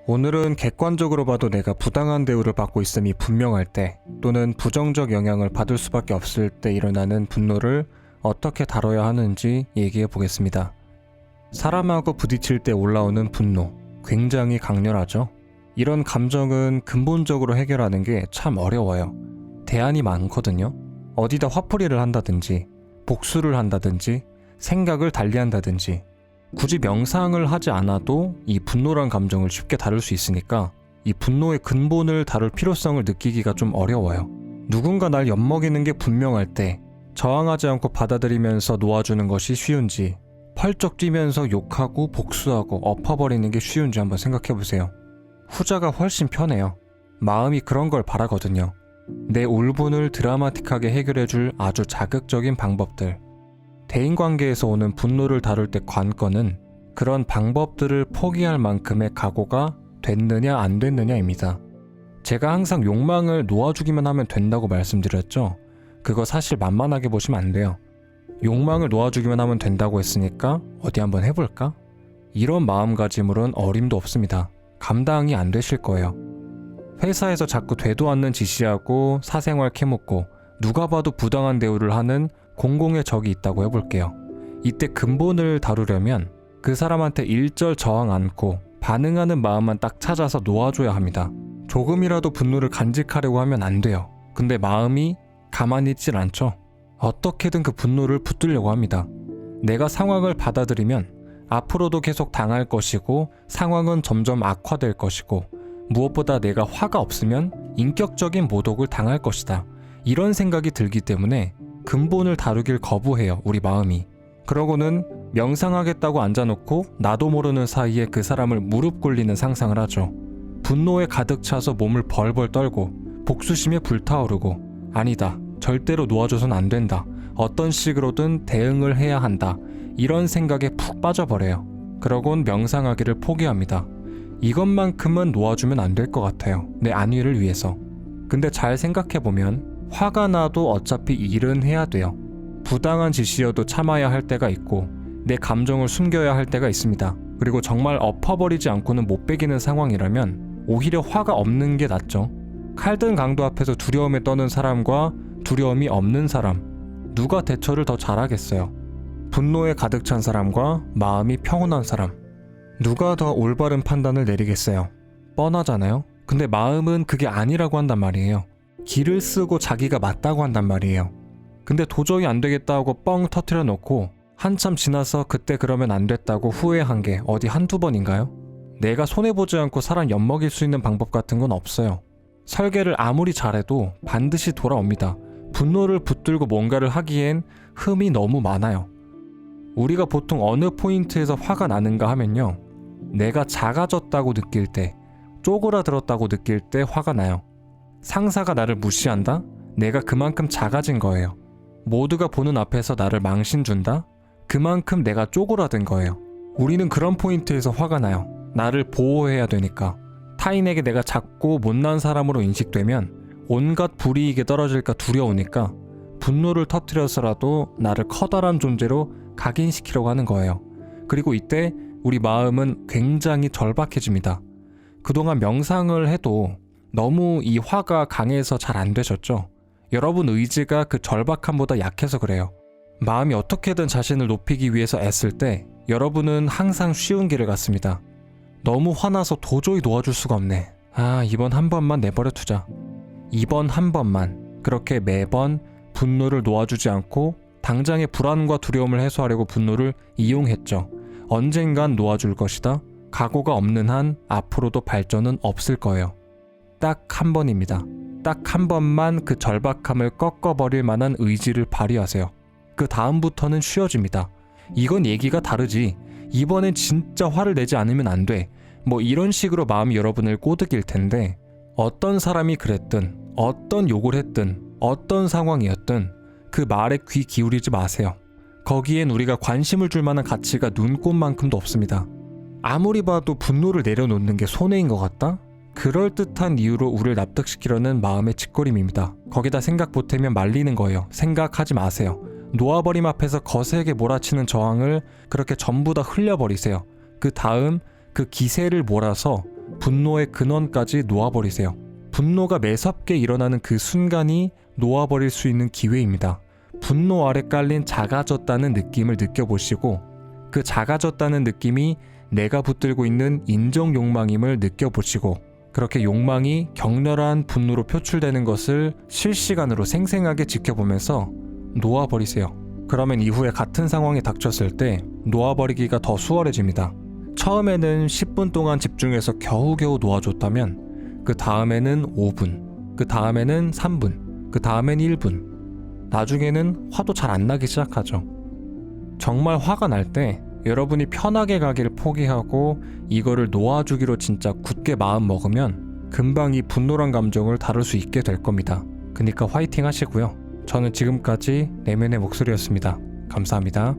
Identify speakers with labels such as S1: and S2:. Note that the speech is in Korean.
S1: 오늘은 객관적으로 봐도 내가 부당한 대우를 받고 있음이 분명할 때, 또는 부정적 영향을 받을 수밖에 없을 때 일어나는 분노를 어떻게 다뤄야 하는지 얘기해 보겠습니다. 사람하고 부딪힐 때 올라오는 분노, 굉장히 강렬하죠? 이런 감정은 근본적으로 해결하는 게 참 어려워요. 대안이 많거든요. 어디다 화풀이를 한다든지, 복수를 한다든지, 생각을 달리한다든지, 굳이 명상을 하지 않아도 이 분노란 감정을 쉽게 다룰 수 있으니까 이 분노의 근본을 다룰 필요성을 느끼기가 좀 어려워요. 누군가 날 엿먹이는 게 분명할 때 저항하지 않고 받아들이면서 놓아주는 것이 쉬운지, 펄쩍 뛰면서 욕하고 복수하고 엎어버리는 게 쉬운지 한번 생각해보세요. 후자가 훨씬 편해요. 마음이 그런 걸 바라거든요. 내 울분을 드라마틱하게 해결해줄 아주 자극적인 방법들. 대인관계에서 오는 분노를 다룰 때 관건은 그런 방법들을 포기할 만큼의 각오가 됐느냐 안 됐느냐입니다. 제가 항상 욕망을 놓아주기만 하면 된다고 말씀드렸죠? 그거 사실 만만하게 보시면 안 돼요. 욕망을 놓아주기만 하면 된다고 했으니까 어디 한번 해볼까? 이런 마음가짐으론 어림도 없습니다. 감당이 안 되실 거예요. 회사에서 자꾸 되도 않는 지시하고 사생활 캐묻고 누가 봐도 부당한 대우를 하는 공공의 적이 있다고 해볼게요. 이때 근본을 다루려면 그 사람한테 일절 저항 않고 반응하는 마음만 딱 찾아서 놓아줘야 합니다. 조금이라도 분노를 간직하려고 하면 안 돼요. 근데 마음이 가만히 있질 않죠. 어떻게든 그 분노를 붙들려고 합니다. 내가 상황을 받아들이면 앞으로도 계속 당할 것이고 상황은 점점 악화될 것이고 무엇보다 내가 화가 없으면 인격적인 모독을 당할 것이다. 이런 생각이 들기 때문에 근본을 다루길 거부해요, 우리 마음이. 그러고는 명상하겠다고 앉아놓고 나도 모르는 사이에 그 사람을 무릎 꿇리는 상상을 하죠. 분노에 가득 차서 몸을 벌벌 떨고 복수심에 불타오르고 아니다, 절대로 놓아줘선 안 된다, 어떤 식으로든 대응을 해야 한다, 이런 생각에 푹 빠져버려요. 그러곤 명상하기를 포기합니다. 이것만큼은 놓아주면 안 될 것 같아요, 내 안위를 위해서. 근데 잘 생각해보면 화가 나도 어차피 일은 해야 돼요. 부당한 지시여도 참아야 할 때가 있고 내 감정을 숨겨야 할 때가 있습니다. 그리고 정말 엎어버리지 않고는 못 베기는 상황이라면 오히려 화가 없는 게 낫죠. 칼든 강도 앞에서 두려움에 떠는 사람과 두려움이 없는 사람, 누가 대처를 더 잘하겠어요? 분노에 가득 찬 사람과 마음이 평온한 사람, 누가 더 올바른 판단을 내리겠어요? 뻔하잖아요? 근데 마음은 그게 아니라고 한단 말이에요. 기를 쓰고 자기가 맞다고 한단 말이에요. 근데 도저히 안 되겠다 하고 뻥 터트려 놓고 한참 지나서 그때 그러면 안 됐다고 후회한 게 어디 한두 번인가요? 내가 손해보지 않고 사람 엿먹일 수 있는 방법 같은 건 없어요. 설계를 아무리 잘해도 반드시 돌아옵니다. 분노를 붙들고 뭔가를 하기엔 흠이 너무 많아요. 우리가 보통 어느 포인트에서 화가 나는가 하면요, 내가 작아졌다고 느낄 때, 쪼그라들었다고 느낄 때 화가 나요. 상사가 나를 무시한다? 내가 그만큼 작아진 거예요. 모두가 보는 앞에서 나를 망신 준다? 그만큼 내가 쪼그라든 거예요. 우리는 그런 포인트에서 화가 나요. 나를 보호해야 되니까. 타인에게 내가 작고 못난 사람으로 인식되면 온갖 불이익이 떨어질까 두려우니까 분노를 터뜨려서라도 나를 커다란 존재로 각인시키려고 하는 거예요. 그리고 이때 우리 마음은 굉장히 절박해집니다. 그동안 명상을 해도 너무 이 화가 강해서 잘 안 되셨죠? 여러분 의지가 그 절박함보다 약해서 그래요. 마음이 어떻게든 자신을 높이기 위해서 애쓸 때 여러분은 항상 쉬운 길을 갔습니다. 너무 화나서 도저히 놓아줄 수가 없네. 이번 한 번만 내버려 두자. 이번 한 번만. 그렇게 매번 분노를 놓아주지 않고 당장의 불안과 두려움을 해소하려고 분노를 이용했죠. 언젠간 놓아줄 것이다. 각오가 없는 한 앞으로도 발전은 없을 거예요. 딱 한 번입니다. 딱 한 번만 그 절박함을 꺾어버릴 만한 의지를 발휘하세요. 그 다음부터는 쉬워집니다. 이건 얘기가 다르지. 이번엔 진짜 화를 내지 않으면 안 돼. 뭐 이런 식으로 마음이 여러분을 꼬드길 텐데, 어떤 사람이 그랬든 어떤 욕을 했든 어떤 상황이었든 그 말에 귀 기울이지 마세요. 거기엔 우리가 관심을 줄 만한 가치가 눈꼽만큼도 없습니다. 아무리 봐도 분노를 내려놓는 게 손해인 것 같다? 그럴듯한 이유로 우리를 납득시키려는 마음의 짓거림입니다. 거기다 생각 보태면 말리는 거예요. 생각하지 마세요. 놓아버림 앞에서 거세게 몰아치는 저항을 그렇게 전부 다 흘려버리세요. 그 다음 그 기세를 몰아서 분노의 근원까지 놓아버리세요. 분노가 매섭게 일어나는 그 순간이 놓아버릴 수 있는 기회입니다. 분노 아래 깔린 작아졌다는 느낌을 느껴보시고 그 작아졌다는 느낌이 내가 붙들고 있는 인정 욕망임을 느껴보시고 그렇게 욕망이 격렬한 분노로 표출되는 것을 실시간으로 생생하게 지켜보면서 놓아버리세요. 그러면 이후에 같은 상황이 닥쳤을 때 놓아버리기가 더 수월해집니다. 처음에는 10분 동안 집중해서 겨우겨우 놓아줬다면 그 다음에는 5분, 그 다음에는 3분, 그 다음엔 1분, 나중에는 화도 잘 안 나기 시작하죠. 정말 화가 날 때 여러분이 편하게 가기를 포기하고 이거를 놓아주기로 진짜 굳게 마음 먹으면 금방 이 분노란 감정을 다룰 수 있게 될 겁니다. 그러니까 화이팅 하시고요. 저는 지금까지 내면의 목소리였습니다. 감사합니다.